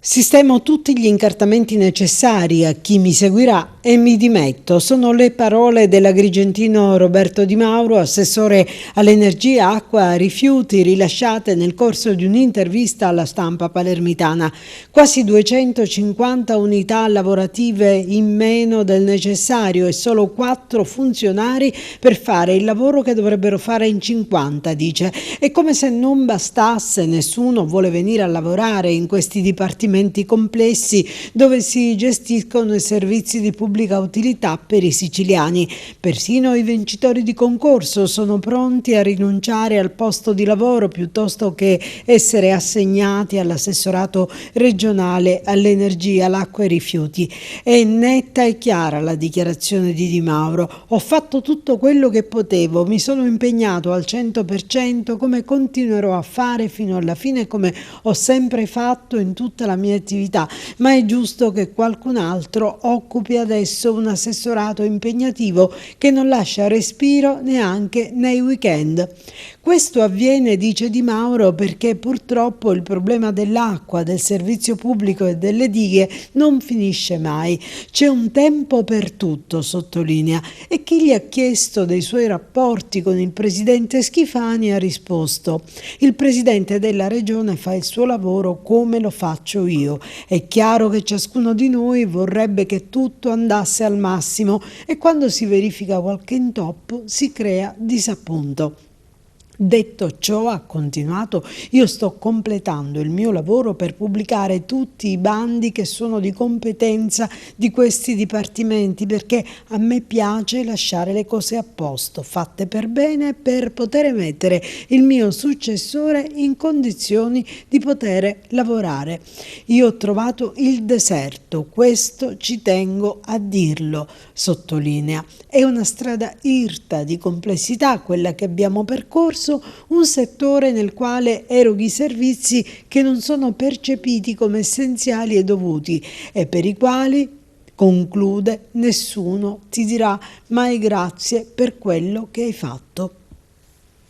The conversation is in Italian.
Sistemo tutti gli incartamenti necessari a chi mi seguirà e mi dimetto. Sono le parole dell'agrigentino Roberto Di Mauro, assessore all'energia, acqua e rifiuti, rilasciate nel corso di un'intervista alla stampa palermitana. Quasi 250 unità lavorative in meno del necessario e solo 4 funzionari per fare il lavoro che dovrebbero fare in 50, dice. E come se non bastasse, nessuno vuole venire a lavorare in questi dipartimenti complessi dove si gestiscono i servizi di pubblica utilità per i siciliani. Persino i vincitori di concorso sono pronti a rinunciare al posto di lavoro piuttosto che essere assegnati all'assessorato regionale all'energia, l'acqua e i rifiuti. È netta e chiara la dichiarazione di Di Mauro. Ho fatto tutto quello che potevo, mi sono impegnato al 100% come continuerò a fare fino alla fine, come ho sempre fatto in tutta la mia attività, ma è giusto che qualcun altro occupi adesso un assessorato impegnativo che non lascia respiro neanche nei weekend. Questo avviene, dice Di Mauro, perché purtroppo il problema dell'acqua, del servizio pubblico e delle dighe non finisce mai. C'è un tempo per tutto, sottolinea, e chi gli ha chiesto dei suoi rapporti con il presidente Schifani ha risposto: il presidente della regione fa il suo lavoro come lo faccio io. È chiaro che ciascuno di noi vorrebbe che tutto andasse al massimo e quando si verifica qualche intoppo si crea disappunto. Detto ciò, ha continuato, io sto completando il mio lavoro per pubblicare tutti i bandi che sono di competenza di questi dipartimenti, perché a me piace lasciare le cose a posto, fatte per bene, per poter mettere il mio successore in condizioni di poter lavorare. Io ho trovato il deserto, questo ci tengo a dirlo, sottolinea. È una strada irta di complessità quella che abbiamo percorso, un settore nel quale eroghi servizi che non sono percepiti come essenziali e dovuti e per i quali, conclude, nessuno ti dirà mai grazie per quello che hai fatto.